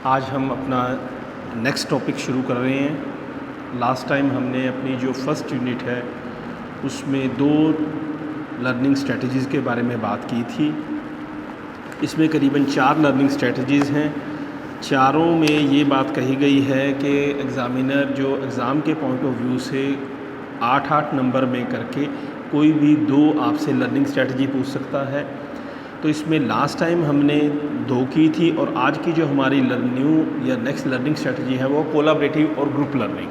आज हम अपना नेक्स्ट टॉपिक शुरू कर रहे हैं। लास्ट टाइम हमने अपनी जो फर्स्ट यूनिट है उसमें 2 लर्निंग स्ट्रेटजीज़ के बारे में बात की थी। इसमें करीबन 4 लर्निंग स्ट्रेटजीज़ हैं। चारों में ये बात कही गई है कि एग्ज़ामिनर जो एग्ज़ाम के पॉइंट ऑफ व्यू से 8-8 नंबर में करके कोई भी 2 आपसे लर्निंग स्ट्रेटजी पूछ सकता है। तो इसमें लास्ट टाइम हमने 2 की थी और आज की जो हमारी न्यू या नेक्स्ट लर्निंग स्ट्रेटजी है वो कोलैबोरेटिव और ग्रुप लर्निंग।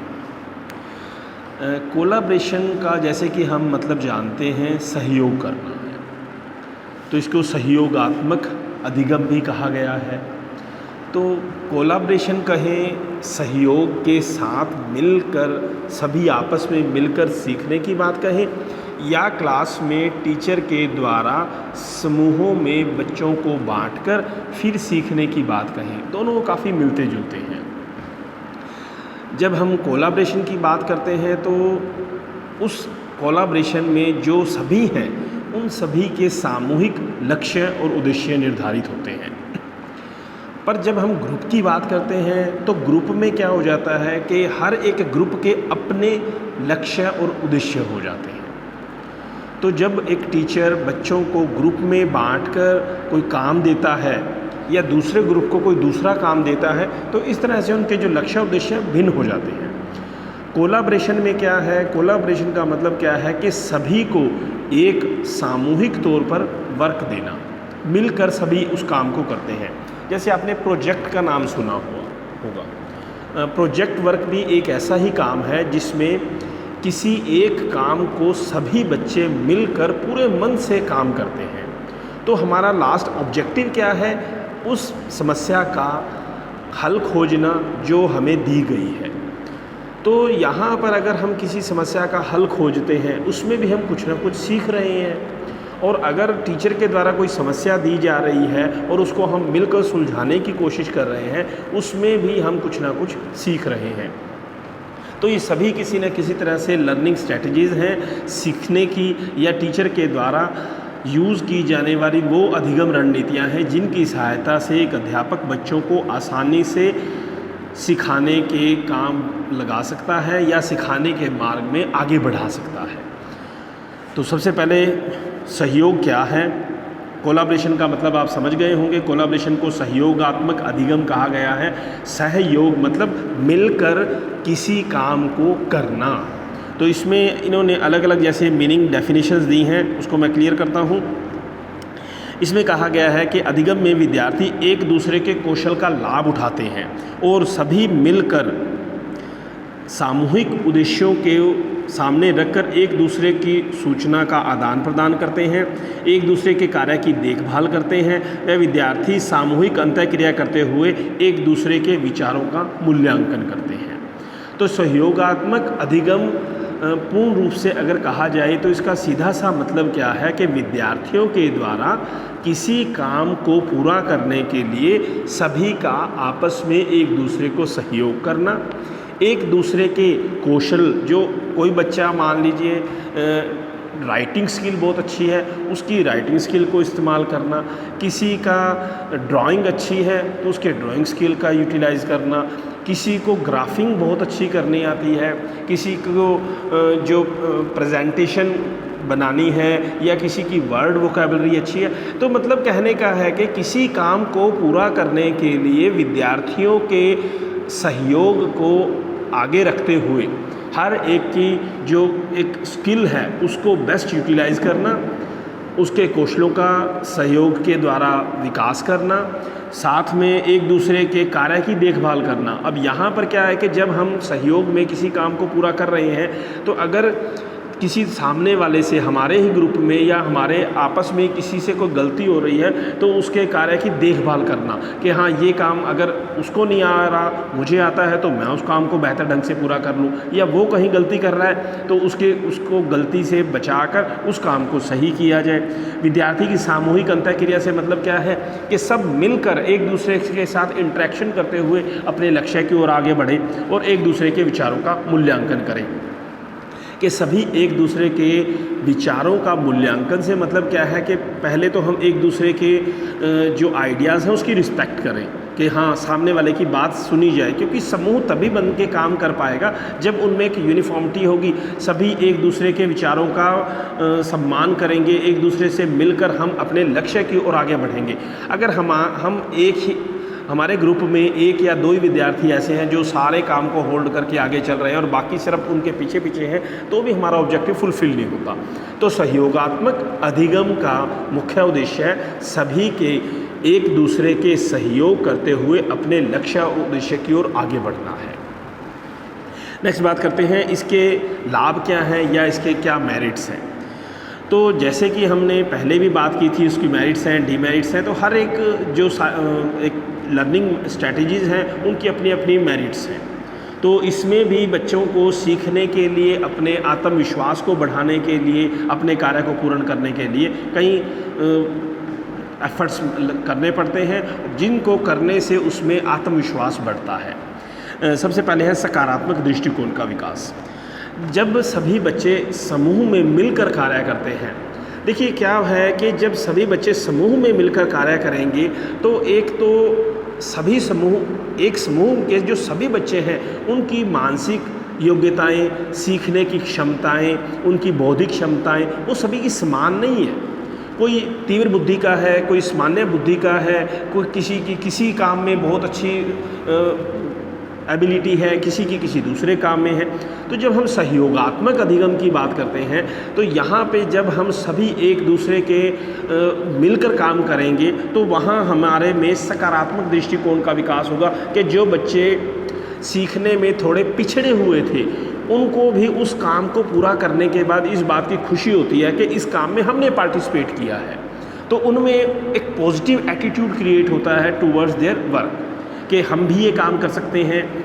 कोलैबोरेशन का जैसे कि हम मतलब जानते हैं सहयोग करना है, तो इसको सहयोगात्मक अधिगम भी कहा गया है। तो कोलैबोरेशन कहें सहयोग के साथ मिलकर सभी आपस में मिलकर सीखने की बात कहें, या क्लास में टीचर के द्वारा समूहों में बच्चों को बांटकर फिर सीखने की बात कहें, दोनों काफ़ी मिलते जुलते हैं। जब हम कोलैबोरेशन की बात करते हैं तो उस कोलैबोरेशन में जो सभी हैं उन सभी के सामूहिक लक्ष्य और उद्देश्य निर्धारित होते हैं। पर जब हम ग्रुप की बात करते हैं तो ग्रुप में क्या हो जाता है कि हर एक ग्रुप के अपने लक्ष्य और उद्देश्य हो जाते हैं। तो जब एक टीचर बच्चों को ग्रुप में बांटकर कोई काम देता है या दूसरे ग्रुप को कोई दूसरा काम देता है तो इस तरह से उनके जो लक्ष्य उद्देश्य भिन्न हो जाते हैं। कोलैबोरेशन में क्या है, कोलैबोरेशन का मतलब क्या है कि सभी को एक सामूहिक तौर पर वर्क देना, मिलकर सभी उस काम को करते हैं। जैसे आपने प्रोजेक्ट का नाम सुना होगा। प्रोजेक्ट वर्क भी एक ऐसा ही काम है जिसमें किसी एक काम को सभी बच्चे मिलकर पूरे मन से काम करते हैं। तो हमारा लास्ट ऑब्जेक्टिव क्या है, उस समस्या का हल खोजना जो हमें दी गई है। तो यहाँ पर अगर हम किसी समस्या का हल खोजते हैं उसमें भी हम कुछ ना कुछ सीख रहे हैं, और अगर टीचर के द्वारा कोई समस्या दी जा रही है और उसको हम मिलकर सुलझाने की कोशिश कर रहे हैं उसमें भी हम कुछ ना कुछ सीख रहे हैं। तो ये सभी किसी न किसी तरह से लर्निंग स्ट्रेटजीज़ हैं सीखने की, या टीचर के द्वारा यूज़ की जाने वाली वो अधिगम रणनीतियाँ हैं जिनकी सहायता से एक अध्यापक बच्चों को आसानी से सिखाने के काम लगा सकता है या सिखाने के मार्ग में आगे बढ़ा सकता है। तो सबसे पहले सहयोग क्या है। कोलैबोरेशन का मतलब आप समझ गए होंगे। कोलैबोरेशन को सहयोगात्मक अधिगम कहा गया है। सहयोग मतलब मिलकर किसी काम को करना। तो इसमें इन्होंने अलग अलग जैसे मीनिंग डेफिनेशंस दी हैं, उसको मैं क्लियर करता हूँ। इसमें कहा गया है कि अधिगम में विद्यार्थी एक दूसरे के कौशल का लाभ उठाते हैं और सभी मिलकर सामूहिक उद्देश्यों के सामने रखकर एक दूसरे की सूचना का आदान प्रदान करते हैं, एक दूसरे के कार्य की देखभाल करते हैं। वह विद्यार्थी सामूहिक अंतःक्रिया करते हुए एक दूसरे के विचारों का मूल्यांकन करते हैं। तो सहयोगात्मक अधिगम पूर्ण रूप से अगर कहा जाए तो इसका सीधा सा मतलब क्या है कि विद्यार्थियों के द्वारा किसी काम को पूरा करने के लिए सभी का आपस में एक दूसरे को सहयोग करना, एक दूसरे के कौशल, जो कोई बच्चा मान लीजिए राइटिंग स्किल बहुत अच्छी है उसकी राइटिंग स्किल को इस्तेमाल करना, किसी का ड्राइंग अच्छी है तो उसके ड्राइंग स्किल का यूटिलाइज़ करना, किसी को ग्राफिंग बहुत अच्छी करनी आती है, किसी को जो प्रेजेंटेशन बनानी है, या किसी की वर्ड वोकैबुलरी अच्छी है। तो मतलब कहने का है कि किसी काम को पूरा करने के लिए विद्यार्थियों के सहयोग को आगे रखते हुए हर एक की जो एक स्किल है उसको बेस्ट यूटिलाइज़ करना, उसके कौशलों का सहयोग के द्वारा विकास करना, साथ में एक दूसरे के कार्य की देखभाल करना। अब यहाँ पर क्या है कि जब हम सहयोग में किसी काम को पूरा कर रहे हैं तो अगर किसी सामने वाले से हमारे ही ग्रुप में या हमारे आपस में किसी से कोई गलती हो रही है तो उसके कार्य की देखभाल करना कि हाँ ये काम अगर उसको नहीं आ रहा मुझे आता है तो मैं उस काम को बेहतर ढंग से पूरा कर लूँ, या वो कहीं गलती कर रहा है तो उसको गलती से बचाकर उस काम को सही किया जाए। विद्यार्थी की सामूहिक अंतःक्रिया से मतलब क्या है कि सब मिलकर एक दूसरे के साथ इंटरेक्शन करते हुए अपने लक्ष्य की ओर आगे बढ़े और एक दूसरे के विचारों का मूल्यांकन करें। कि सभी एक दूसरे के विचारों का मूल्यांकन से मतलब क्या है कि पहले तो हम एक दूसरे के जो आइडियाज़ हैं उसकी रिस्पेक्ट करें कि हाँ सामने वाले की बात सुनी जाए, क्योंकि समूह तभी बन के काम कर पाएगा जब उनमें एक यूनिफॉर्मिटी होगी, सभी एक दूसरे के विचारों का सम्मान करेंगे, एक दूसरे से मिलकर हम अपने लक्ष्य की ओर आगे बढ़ेंगे। अगर हम एक ही हमारे ग्रुप में एक या दो ही विद्यार्थी ऐसे हैं जो सारे काम को होल्ड करके आगे चल रहे हैं और बाकी सिर्फ उनके पीछे पीछे हैं, तो भी हमारा ऑब्जेक्टिव फुलफिल नहीं होता। तो सहयोगात्मक अधिगम का मुख्य उद्देश्य है सभी के एक दूसरे के सहयोग करते हुए अपने लक्ष्य और उद्देश्य की ओर आगे बढ़ना है। नेक्स्ट बात करते हैं इसके लाभ क्या हैं या इसके क्या मेरिट्स हैं। तो जैसे कि हमने पहले भी बात की थी, उसकी मेरिट्स हैं, डीमेरिट्स हैं। तो हर एक जो एक लर्निंग स्ट्रैटेजीज़ हैं उनकी अपनी अपनी मेरिट्स हैं। तो इसमें भी बच्चों को सीखने के लिए, अपने आत्मविश्वास को बढ़ाने के लिए, अपने कार्य को पूर्ण करने के लिए कई एफर्ट्स करने पड़ते हैं, जिनको करने से उसमें आत्मविश्वास बढ़ता है। सबसे पहले है सकारात्मक दृष्टिकोण का विकास। जब सभी बच्चे समूह में मिलकर कार्य करते हैं, देखिए क्या है कि जब सभी बच्चे समूह में मिलकर कार्य करेंगे तो एक तो सभी एक समूह के जो सभी बच्चे हैं उनकी मानसिक योग्यताएं, सीखने की क्षमताएं, उनकी बौद्धिक क्षमताएं वो सभी की समान नहीं है। कोई तीव्र बुद्धि का है, कोई सामान्य बुद्धि का है, कोई किसी काम में बहुत अच्छी एबिलिटी है, किसी की किसी दूसरे काम में है। तो जब हम सहयोगात्मक अधिगम की बात करते हैं तो यहाँ पे जब हम सभी एक दूसरे के मिलकर काम करेंगे तो वहाँ हमारे में सकारात्मक दृष्टिकोण का विकास होगा कि जो बच्चे सीखने में थोड़े पिछड़े हुए थे उनको भी उस काम को पूरा करने के बाद इस बात की खुशी होती है कि इस काम में हमने पार्टिसिपेट किया है। तो उनमें एक पॉजिटिव एटीट्यूड क्रिएट होता है टूवर्ड्स देयर वर्क कि हम भी ये काम कर सकते हैं,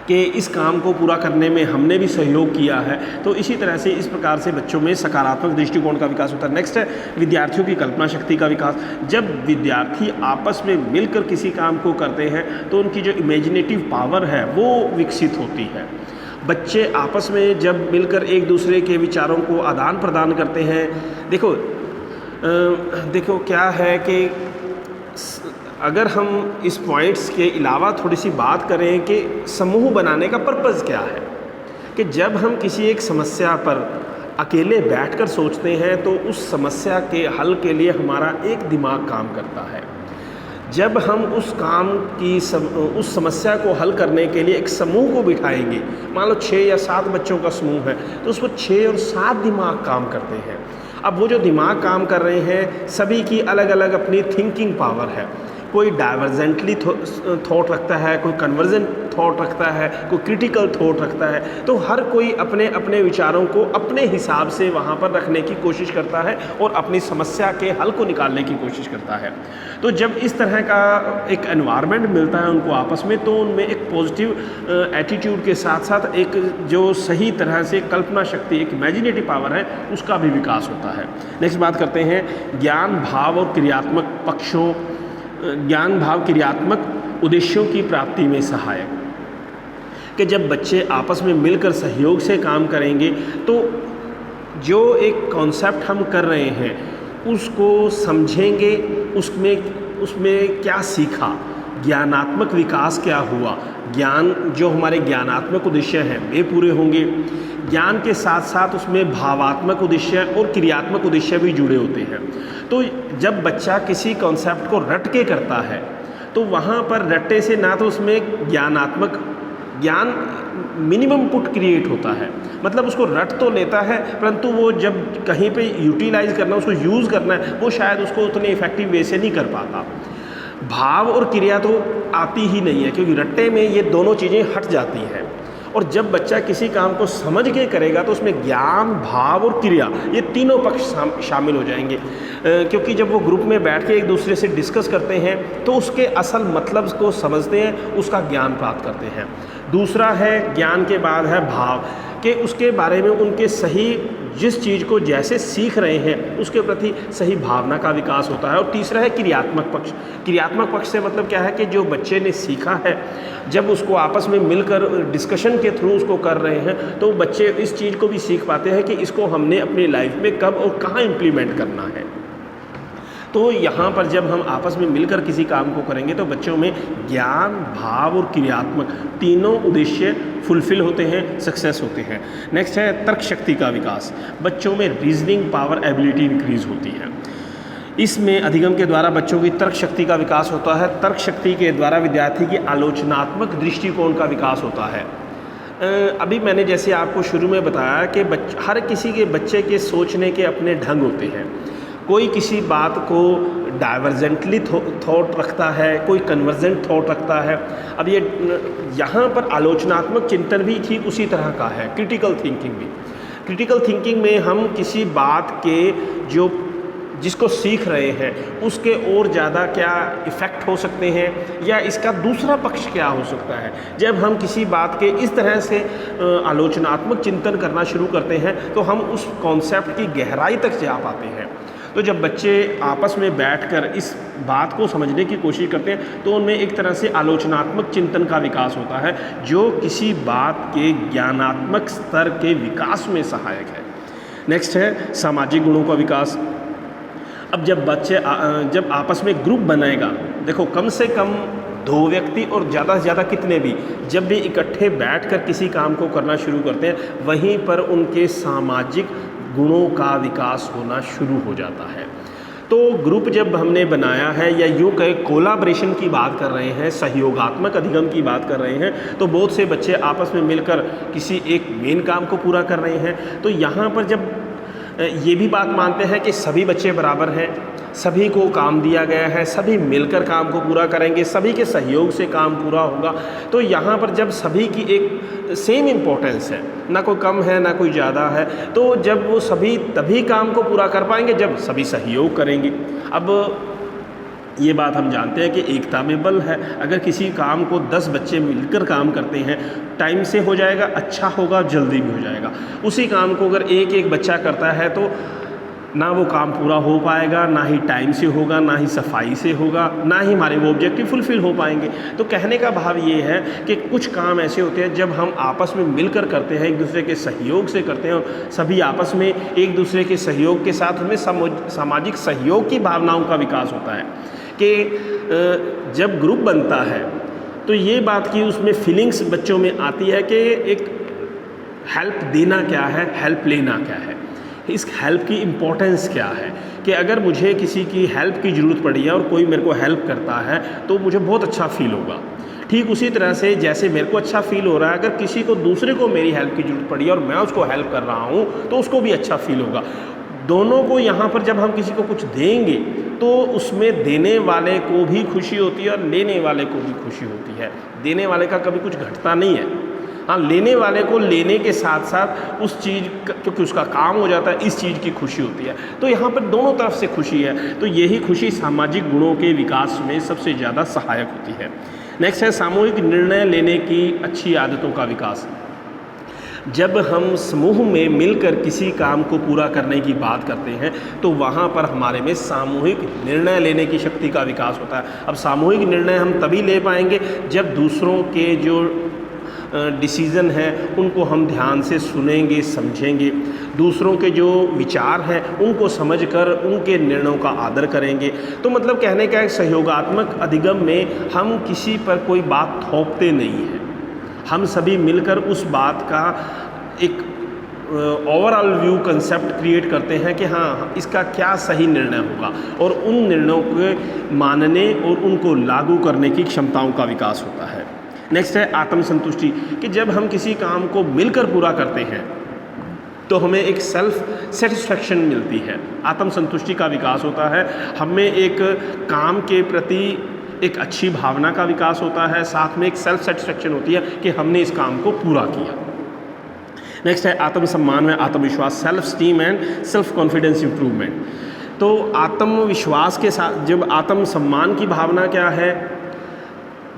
कि इस काम को पूरा करने में हमने भी सहयोग किया है। तो इसी तरह से इस प्रकार से बच्चों में सकारात्मक दृष्टिकोण का विकास होता है। नेक्स्ट है विद्यार्थियों की कल्पना शक्ति का विकास। जब विद्यार्थी आपस में मिलकर किसी काम को करते हैं तो उनकी जो इमेजिनेटिव पावर है वो विकसित होती है। बच्चे आपस में जब मिलकर एक दूसरे के विचारों को आदान प्रदान करते हैं, देखो क्या है कि अगर हम इस पॉइंट्स के अलावा थोड़ी सी बात करें कि समूह बनाने का पर्पज़ क्या है, कि जब हम किसी एक समस्या पर अकेले बैठकर सोचते हैं तो उस समस्या के हल के लिए हमारा एक दिमाग काम करता है। जब हम उस समस्या को हल करने के लिए एक समूह को बिठाएंगे, मान लो 6 या 7 बच्चों का समूह है, तो उसमें 6 और 7 दिमाग काम करते हैं। अब वो जो दिमाग काम कर रहे हैं सभी की अलग अलग अपनी थिंकिंग पावर है। कोई डाइवर्जेंटली थॉट रखता है, कोई कन्वर्जेंट थॉट रखता है, कोई क्रिटिकल थॉट रखता है। तो हर कोई अपने अपने विचारों को अपने हिसाब से वहाँ पर रखने की कोशिश करता है और अपनी समस्या के हल को निकालने की कोशिश करता है। तो जब इस तरह का एक एनवायरनमेंट मिलता है उनको आपस में, तो उनमें एक पॉजिटिव एटीट्यूड के साथ साथ एक जो सही तरह से कल्पना शक्ति, एक इमेजिनेटिव पावर है, उसका भी विकास होता है। नेक्स्ट बात करते हैं ज्ञान भाव और क्रियात्मक पक्षों, ज्ञान भाव क्रियात्मक उद्देश्यों की प्राप्ति में सहायक। कि जब बच्चे आपस में मिलकर सहयोग से काम करेंगे तो जो एक कॉन्सेप्ट हम कर रहे हैं उसको समझेंगे, उसमें क्या सीखा, ज्ञानात्मक विकास क्या हुआ, ज्ञान जो हमारे ज्ञानात्मक उद्देश्य हैं वे पूरे होंगे। ज्ञान के साथ साथ उसमें भावात्मक उद्देश्य और क्रियात्मक उद्देश्य भी जुड़े होते हैं। तो जब बच्चा किसी कॉन्सेप्ट को रट के करता है तो वहाँ पर रट्टे से ना तो उसमें ज्ञान मिनिमम पुट क्रिएट होता है, मतलब उसको रट तो लेता है परंतु वो जब कहीं पे यूटिलाइज करना, उसको यूज़ करना है, वो शायद उसको उतने इफेक्टिव वे से नहीं कर पाता। भाव और क्रिया तो आती ही नहीं है क्योंकि रट्टे में ये दोनों चीज़ें हट जाती हैं। और जब बच्चा किसी काम को समझ के करेगा तो उसमें ज्ञान, भाव और क्रिया ये तीनों पक्ष शामिल हो जाएंगे। क्योंकि जब वो ग्रुप में बैठ के एक दूसरे से डिस्कस करते हैं तो उसके असल मतलब को समझते हैं, उसका ज्ञान प्राप्त करते हैं। दूसरा है ज्ञान के बाद है भाव, कि उसके बारे में उनके सही जिस चीज़ को जैसे सीख रहे हैं उसके प्रति सही भावना का विकास होता है। और तीसरा है क्रियात्मक पक्ष। क्रियात्मक पक्ष से मतलब क्या है कि जो बच्चे ने सीखा है, जब उसको आपस में मिलकर डिस्कशन के थ्रू उसको कर रहे हैं तो बच्चे इस चीज़ को भी सीख पाते हैं कि इसको हमने अपनी लाइफ में कब और कहाँ इम्प्लीमेंट करना है। तो यहाँ पर जब हम आपस में मिलकर किसी काम को करेंगे तो बच्चों में ज्ञान, भाव और क्रियात्मक तीनों उद्देश्य फुलफिल होते हैं, सक्सेस होते हैं। नेक्स्ट है तर्क शक्ति का विकास। बच्चों में रीजनिंग पावर एबिलिटी इंक्रीज होती है। इसमें अधिगम के द्वारा बच्चों की तर्क शक्ति का विकास होता है। तर्क शक्ति के द्वारा विद्यार्थी की आलोचनात्मक दृष्टिकोण का विकास होता है। अभी मैंने जैसे आपको शुरू में बताया कि हर किसी के बच्चे के सोचने के अपने ढंग होते हैं। कोई किसी बात को डाइवर्जेंटली थॉट रखता है, कोई कन्वर्जेंट थॉट रखता है। अब ये यहाँ पर आलोचनात्मक चिंतन भी ठीक उसी तरह का है, क्रिटिकल थिंकिंग भी। क्रिटिकल थिंकिंग में हम किसी बात के जो जिसको सीख रहे हैं उसके और ज़्यादा क्या इफ़ेक्ट हो सकते हैं या इसका दूसरा पक्ष क्या हो सकता है। जब हम किसी बात के इस तरह से आलोचनात्मक चिंतन करना शुरू करते हैं तो हम उस कॉन्सेप्ट की गहराई तक जा पाते हैं। तो जब बच्चे आपस में बैठकर इस बात को समझने की कोशिश करते हैं तो उनमें एक तरह से आलोचनात्मक चिंतन का विकास होता है जो किसी बात के ज्ञानात्मक स्तर के विकास में सहायक है। नेक्स्ट है सामाजिक गुणों का विकास। अब जब बच्चे जब आपस में ग्रुप बनाएगा, देखो कम से कम 2 व्यक्ति और ज़्यादा से ज़्यादा कितने भी जब भी इकट्ठे बैठकर किसी काम को करना शुरू करते हैं वहीं पर उनके सामाजिक गुणों का विकास होना शुरू हो जाता है। तो ग्रुप जब हमने बनाया है या यूँ कहें कोलाब्रेशन की बात कर रहे हैं, सहयोगात्मक अधिगम की बात कर रहे हैं, तो बहुत से बच्चे आपस में मिलकर किसी एक मेन काम को पूरा कर रहे हैं। तो यहाँ पर जब ये भी बात मानते हैं कि सभी बच्चे बराबर हैं, सभी को काम दिया गया है, सभी मिलकर काम को पूरा करेंगे, सभी के सहयोग से काम पूरा होगा, तो यहाँ पर जब सभी की एक सेम इम्पोर्टेंस है, ना कोई कम है ना कोई ज़्यादा है, तो जब वो सभी तभी काम को पूरा कर पाएंगे जब सभी सहयोग करेंगे। अब ये बात हम जानते हैं कि एकता में बल है। अगर किसी काम को 10 बच्चे मिलकर काम करते हैं टाइम से हो जाएगा, अच्छा होगा, जल्दी भी हो जाएगा। उसी काम को अगर एक एक बच्चा करता है तो ना वो काम पूरा हो पाएगा, ना ही टाइम से होगा, ना ही सफाई से होगा, ना ही हमारे वो ऑब्जेक्टिव फुलफिल हो पाएंगे। तो कहने का भाव ये है कि कुछ काम ऐसे होते हैं जब हम आपस में मिलकर करते हैं, एक दूसरे के सहयोग से करते हैं और सभी आपस में एक दूसरे के सहयोग के साथ उनमें सामाजिक सहयोग की भावनाओं का विकास होता है कि जब ग्रुप बनता है तो ये बात की उसमें फीलिंग्स बच्चों में आती है कि एक हेल्प देना क्या है, हेल्प लेना क्या है, इस हेल्प की इम्पोर्टेंस क्या है, कि अगर मुझे किसी की हेल्प की ज़रूरत पड़ी है और कोई मेरे को हेल्प करता है तो मुझे बहुत अच्छा फील होगा। ठीक उसी तरह से जैसे मेरे को अच्छा फील हो रहा है, अगर किसी को दूसरे को मेरी हेल्प की ज़रूरत पड़ी है और मैं उसको हेल्प कर रहा हूँ तो उसको भी अच्छा फील होगा। दोनों को यहाँ पर जब हम किसी को कुछ देंगे तो उसमें देने वाले को भी खुशी होती है और लेने वाले को भी खुशी होती है। देने वाले का कभी कुछ घटता नहीं है, हाँ लेने वाले को लेने के साथ साथ उस चीज़ क्योंकि उसका काम हो जाता है, इस चीज़ की खुशी होती है। तो यहाँ पर दोनों तरफ से खुशी है, तो यही खुशी सामाजिक गुणों के विकास में सबसे ज़्यादा सहायक होती है। नेक्स्ट है सामूहिक निर्णय लेने की अच्छी आदतों का विकास। जब हम समूह में मिलकर किसी काम को पूरा करने की बात करते हैं तो वहाँ पर हमारे में सामूहिक निर्णय लेने की शक्ति का विकास होता है। अब सामूहिक निर्णय हम तभी ले पाएंगे जब दूसरों के जो डिसीज़न है उनको हम ध्यान से सुनेंगे, समझेंगे, दूसरों के जो विचार हैं उनको समझकर उनके निर्णयों का आदर करेंगे। तो मतलब कहने का एक सहयोगात्मक अधिगम में हम किसी पर कोई बात थोपते नहीं हैं, हम सभी मिलकर उस बात का एक ओवरऑल व्यू कंसेप्ट क्रिएट करते हैं कि हाँ इसका क्या सही निर्णय होगा और उन निर्णयों को मानने और उनको लागू करने की क्षमताओं का विकास होता है। नेक्स्ट है आत्मसंतुष्टि, कि जब हम किसी काम को मिलकर पूरा करते हैं तो हमें एक सेल्फ सेटिस्फैक्शन मिलती है, आत्मसंतुष्टि का विकास होता है, हमें एक काम के प्रति एक अच्छी भावना का विकास होता है, साथ में एक सेल्फ सेटिस्फैक्शन होती है कि हमने इस काम को पूरा किया। नेक्स्ट है आत्मसम्मान में आत्मविश्वास, self esteem and self confidence improvement. तो आत्मविश्वास के साथ जब आत्मसम्मान की भावना क्या है,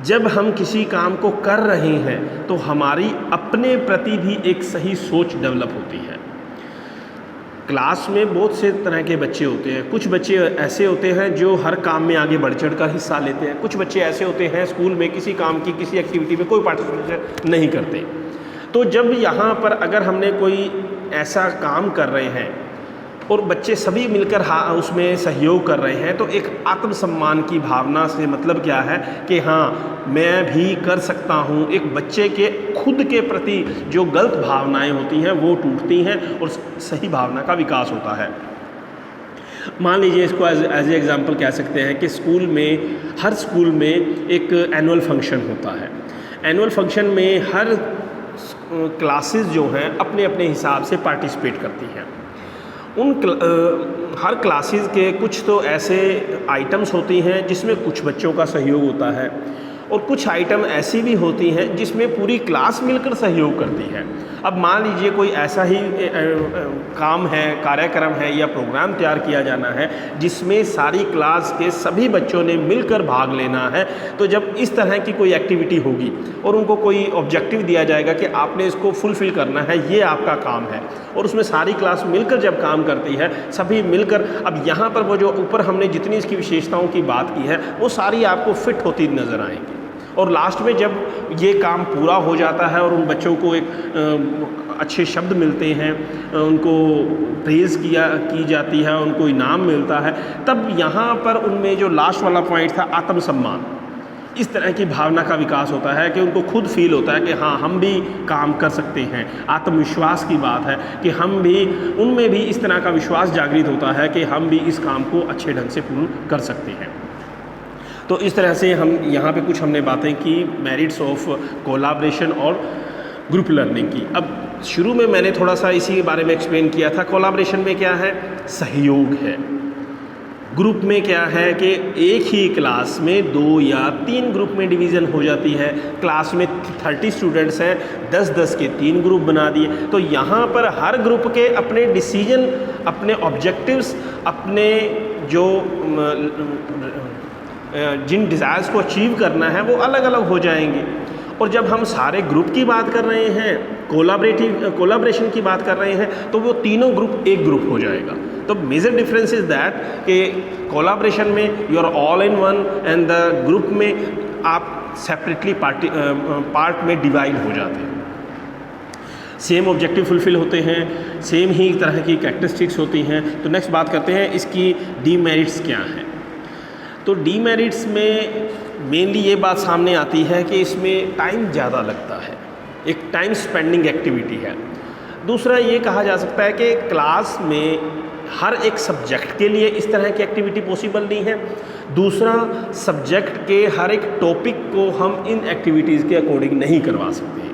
जब हम किसी काम को कर रहे हैं तो हमारी अपने प्रति भी एक सही सोच डेवलप होती है। क्लास में बहुत से तरह के बच्चे होते हैं। कुछ बच्चे ऐसे होते हैं जो हर काम में आगे बढ़ चढ़ कर हिस्सा लेते हैं। कुछ बच्चे ऐसे होते हैं स्कूल में किसी काम की किसी एक्टिविटी में कोई पार्टिसिपेशन नहीं करते। तो जब यहाँ पर अगर हमने कोई ऐसा काम कर रहे हैं और बच्चे सभी मिलकर उसमें सहयोग कर रहे हैं, तो एक आत्मसम्मान की भावना से मतलब क्या है कि हाँ मैं भी कर सकता हूँ। एक बच्चे के खुद के प्रति जो गलत भावनाएं होती हैं वो टूटती हैं और सही भावना का विकास होता है। मान लीजिए इसको एज एग्जाम्पल कह सकते हैं कि स्कूल में, हर स्कूल में एक एनुअल फंक्शन होता है। एनुअल फंक्शन में हर क्लासेस जो हैं अपने अपने हिसाब से पार्टिसिपेट करती हैं। हर क्लासेस के कुछ तो ऐसे आइटम्स होती हैं जिसमें कुछ बच्चों का सहयोग होता है और कुछ आइटम ऐसी भी होती हैं जिसमें पूरी क्लास मिलकर सहयोग करती है। अब मान लीजिए कोई ऐसा ही काम है, कार्यक्रम है या प्रोग्राम तैयार किया जाना है जिसमें सारी क्लास के सभी बच्चों ने मिलकर भाग लेना है। तो जब इस तरह की कोई एक्टिविटी होगी और उनको कोई ऑब्जेक्टिव दिया जाएगा कि आपने इसको फुलफ़िल करना है, ये आपका काम है, और उसमें सारी क्लास मिलकर जब काम करती है, सभी मिलकर, अब यहाँ पर वो जो ऊपर हमने जितनी इसकी विशेषताओं की बात की है वो सारी आपको फिट होती नज़र आएंगी। और लास्ट में जब ये काम पूरा हो जाता है और उन बच्चों को एक अच्छे शब्द मिलते हैं, उनको प्रेज़ की जाती है, उनको इनाम मिलता है, तब यहाँ पर उनमें जो लास्ट वाला पॉइंट था आत्मसम्मान, इस तरह की भावना का विकास होता है कि उनको खुद फील होता है कि हाँ हम भी काम कर सकते हैं। आत्मविश्वास की बात है कि हम भी, उनमें भी इस तरह का विश्वास जागृत होता है कि हम भी इस काम को अच्छे ढंग से पूर्ण कर सकते हैं। तो इस तरह से हम यहाँ पे कुछ हमने बातें की मेरिट्स ऑफ कोलैबोरेशन और ग्रुप लर्निंग की। अब शुरू में मैंने थोड़ा सा इसी के बारे में एक्सप्लेन किया था। कोलैबोरेशन में क्या है? सहयोग है। ग्रुप में क्या है कि एक ही क्लास में 2 या 3 ग्रुप में डिवीज़न हो जाती है। क्लास में 30 स्टूडेंट्स हैं, 10-10 के 3 ग्रुप बना दिए। तो यहाँ पर हर ग्रुप के अपने डिसीजन, अपने ऑब्जेक्टिव्स, अपने जो जिन डिज़ायर्स को अचीव करना है वो अलग अलग हो जाएंगे। और जब हम सारे ग्रुप की बात कर रहे हैं, कोलैबोरेशन की बात कर रहे हैं, तो वो तीनों ग्रुप एक ग्रुप हो जाएगा। तो मेजर डिफरेंस इज़ दैट कि कोलैबोरेशन में you are all in one and the group में आप सेपरेटली पार्ट में डिवाइड हो जाते हैं। सेम ऑब्जेक्टिव फुलफिल होते हैं, सेम ही तरह की कैरेक्टरिस्टिक्स होती हैं। तो नेक्स्ट बात करते हैं इसकी डीमेरिट्स क्या हैं। तो डीमेरिट्स में मेनली ये बात सामने आती है कि इसमें टाइम ज़्यादा लगता है, एक टाइम स्पेंडिंग एक्टिविटी है। दूसरा ये कहा जा सकता है कि क्लास में हर एक सब्जेक्ट के लिए इस तरह की एक्टिविटी पॉसिबल नहीं है। दूसरा, सब्जेक्ट के हर एक टॉपिक को हम इन एक्टिविटीज़ के अकॉर्डिंग नहीं करवा सकते।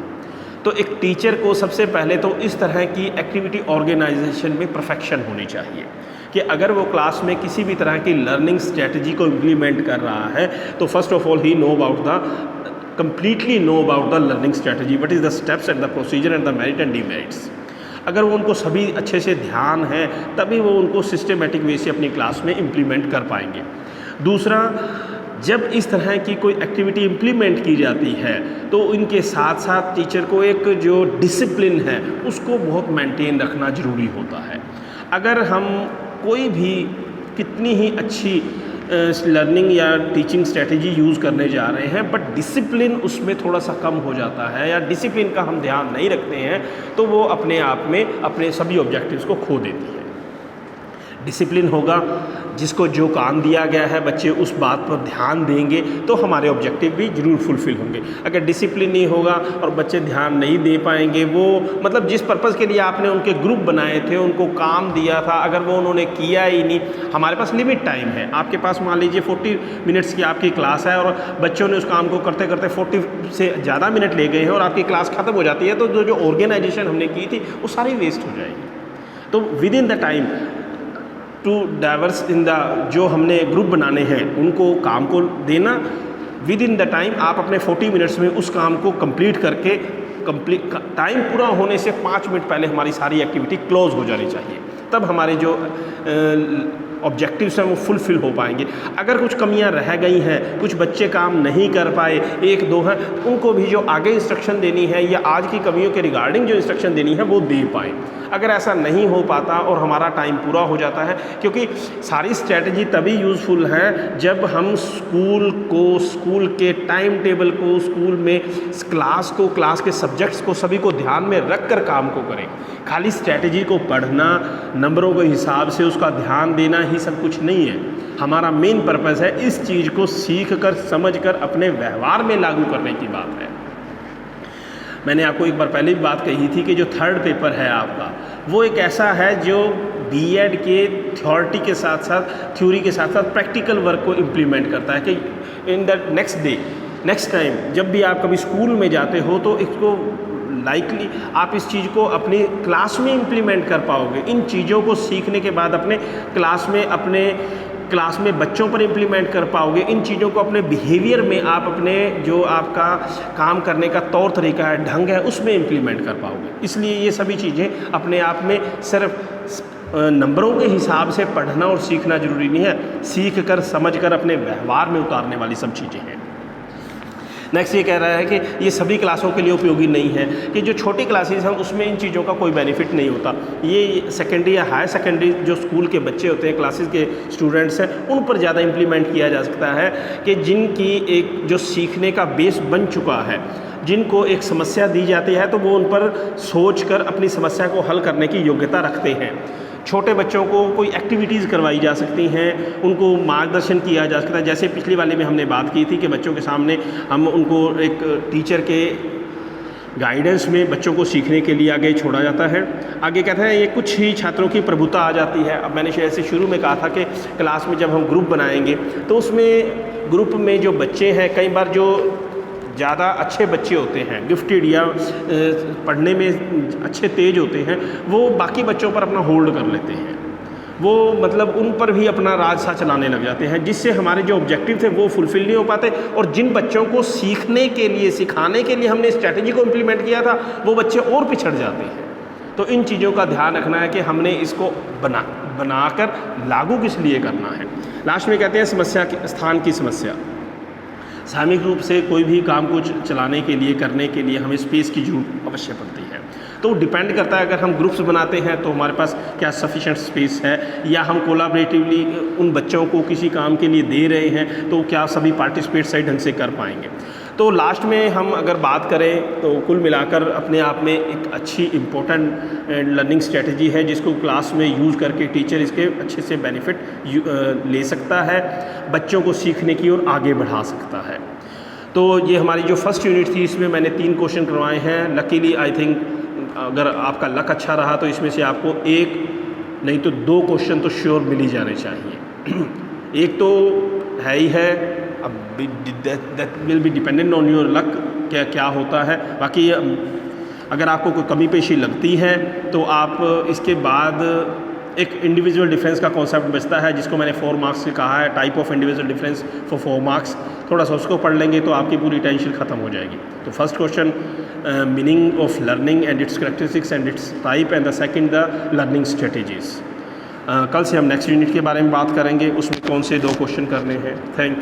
तो एक टीचर को सबसे पहले तो इस तरह की एक्टिविटी ऑर्गेनाइजेशन में परफेक्शन होनी चाहिए कि अगर वो क्लास में किसी भी तरह की लर्निंग स्ट्रेटजी को इम्प्लीमेंट कर रहा है तो first of all he know about the completely know about the learning strategy, what is the steps and the procedure and the merit and demerits। अगर वो उनको सभी अच्छे से ध्यान है तभी वो उनको सिस्टमेटिक वे से अपनी क्लास में इम्प्लीमेंट कर पाएंगे। दूसरा, जब इस तरह की कोई एक्टिविटी इम्प्लीमेंट की जाती है तो इनके साथ साथ टीचर को एक जो डिसिप्लिन है उसको बहुत मेंटेन रखना ज़रूरी होता है। अगर हम कोई भी कितनी ही अच्छी लर्निंग या टीचिंग स्ट्रेटजी यूज़ करने जा रहे हैं बट डिसिप्लिन उसमें थोड़ा सा कम हो जाता है या डिसिप्लिन का हम ध्यान नहीं रखते हैं तो वो अपने आप में अपने सभी ऑब्जेक्टिव्स को खो देती है। डिसिप्लिन होगा, जिसको जो काम दिया गया है बच्चे उस बात पर ध्यान देंगे तो हमारे ऑब्जेक्टिव भी ज़रूर फुलफ़िल होंगे। अगर डिसिप्लिन नहीं होगा और बच्चे ध्यान नहीं दे पाएंगे, वो मतलब जिस पर्पज़ के लिए आपने उनके ग्रुप बनाए थे, उनको काम दिया था, अगर वो उन्होंने किया ही नहीं। हमारे पास लिमिट टाइम है, आपके पास मान लीजिए 40 मिनट्स की आपकी क्लास है और बच्चों ने उस काम को करते करते 40 से ज़्यादा मिनट ले गए हैं और आपकी क्लास ख़त्म हो जाती है तो जो ऑर्गेनाइजेशन हमने की थी वो सारी वेस्ट हो जाएगी। तो with in the time to diverse in the जो हमने ग्रुप बनाने हैं उनको काम को देना, विद इन द टाइम आप अपने 40 मिनट्स में उस काम को कंप्लीट करके टाइम पूरा होने से 5 मिनट पहले हमारी सारी एक्टिविटी क्लोज हो जानी चाहिए। तब हमारे जो ऑब्जेक्टिव्स हैं वो फुलफ़िल हो पाएंगे। अगर कुछ कमियां रह गई हैं, कुछ बच्चे काम नहीं कर पाए, एक दो हैं, उनको भी जो आगे इंस्ट्रक्शन देनी है या आज की कमियों के रिगार्डिंग जो इंस्ट्रक्शन देनी है वो दे पाएँ। अगर ऐसा नहीं हो पाता और हमारा टाइम पूरा हो जाता है, क्योंकि सारी स्ट्रैटेजी तभी यूज़फुल है जब हम स्कूल के टाइम टेबल को, स्कूल में क्लास के सब्जेक्ट्स को सभी को ध्यान में रख कर काम को करें। खाली स्ट्रैटेजी को पढ़ना, नंबरों के हिसाब से उसका ध्यान देना ही सब कुछ नहीं है। हमारा मेन पर्पस है इस चीज़ को सीख कर, समझ कर अपने व्यवहार में लागू करने की बात है। मैंने आपको एक बार पहले भी बात कही थी कि जो थर्ड पेपर है आपका, वो एक ऐसा है जो बीएड के थ्योरी के साथ साथ प्रैक्टिकल वर्क को इम्प्लीमेंट करता है कि इन द नेक्स्ट टाइम जब भी आप कभी स्कूल में जाते हो तो इसको लाइकली आप इस चीज़ को अपनी क्लास में इम्प्लीमेंट कर पाओगे। इन चीज़ों को सीखने के बाद अपने क्लास में बच्चों पर इम्प्लीमेंट कर पाओगे। इन चीज़ों को अपने बिहेवियर में आप अपने जो आपका काम करने का तौर तरीका है, ढंग है, उसमें इम्प्लीमेंट कर पाओगे। इसलिए ये सभी चीज़ें अपने आप में सिर्फ नंबरों के हिसाब से पढ़ना और सीखना ज़रूरी नहीं है, सीख कर समझ कर अपने व्यवहार में उतारने वाली सब चीज़ें हैं। नेक्स्ट ये कह रहा है कि ये सभी क्लासों के लिए उपयोगी नहीं है, कि जो छोटी क्लासेस हैं उसमें इन चीज़ों का कोई बेनिफिट नहीं होता। ये सेकेंडरी या हायर सेकेंडरी जो स्कूल के बच्चे होते हैं, क्लासेस के स्टूडेंट्स हैं, उन पर ज़्यादा इम्प्लीमेंट किया जा सकता है कि जिनकी एक जो सीखने का बेस बन चुका है, जिनको एक समस्या दी जाती है तो वो उन पर सोच कर अपनी समस्या को हल करने की योग्यता रखते हैं। छोटे बच्चों को कोई एक्टिविटीज़ करवाई जा सकती हैं, उनको मार्गदर्शन किया जा सकता है। जैसे पिछली वाले में हमने बात की थी कि बच्चों के सामने हम उनको एक टीचर के गाइडेंस में बच्चों को सीखने के लिए आगे छोड़ा जाता है। आगे कहते हैं ये कुछ ही छात्रों की प्रभुता आ जाती है। अब मैंने जैसे शुरू में कहा था कि क्लास में जब हम ग्रुप बनाएंगे तो उसमें ग्रुप में जो बच्चे हैं, कई बार जो ज़्यादा अच्छे बच्चे होते हैं, गिफ्टेड या पढ़ने में अच्छे तेज होते हैं, वो बाकी बच्चों पर अपना होल्ड कर लेते हैं। वो मतलब उन पर भी अपना राज सा चलाने लग जाते हैं, जिससे हमारे जो ऑब्जेक्टिव थे वो फुलफिल नहीं हो पाते। और जिन बच्चों को सीखने के लिए, सिखाने के लिए हमने स्ट्रैटेजी को इम्प्लीमेंट किया था, वो बच्चे और पिछड़ जाते हैं। तो इन चीज़ों का ध्यान रखना है कि हमने इसको बनाकर लागू किस लिए करना है। लास्ट में कहते हैं समस्या की, स्थान की समस्या। सामूहिक रूप से कोई भी काम को चलाने के लिए, करने के लिए हमें स्पेस की जरूरत अवश्य पड़ती है। तो डिपेंड करता है, अगर हम ग्रुप्स बनाते हैं तो हमारे पास क्या सफिशेंट स्पेस है, या हम कोलाबरेटिवली उन बच्चों को किसी काम के लिए दे रहे हैं तो क्या सभी पार्टिसिपेट सही ढंग से कर पाएंगे। तो लास्ट में हम अगर बात करें तो कुल मिलाकर अपने आप में एक अच्छी इम्पोर्टेंट लर्निंग स्ट्रेटजी है, जिसको क्लास में यूज़ करके टीचर इसके अच्छे से बेनिफिट ले सकता है, बच्चों को सीखने की ओर आगे बढ़ा सकता है। तो ये हमारी जो फर्स्ट यूनिट थी, इसमें मैंने 3 क्वेश्चन करवाए हैं। लकीली आई थिंक अगर आपका लक अच्छा रहा तो इसमें से आपको 1 नहीं तो 2 क्वेश्चन तो श्योर मिल ही जाने चाहिए। एक तो है ही है, अब that will be dependent on your luck, क्या होता है। बाकी अगर आपको कोई कमी पेशी लगती है तो आप इसके बाद एक इंडिविजुअल डिफरेंस का कॉन्सेप्ट बचता है, जिसको मैंने 4 मार्क्स से कहा है, type of individual difference for 4 marks. थोड़ा सा उसको पढ़ लेंगे तो आपकी पूरी टेंशन ख़त्म हो जाएगी। तो first question meaning of learning and it's characteristics and it's type, and the second the learning strategies. कल से हम नेक्स्ट यूनिट के बारे में बात करेंगे, उसमें कौन से 2 क्वेश्चन करने हैं। थैंक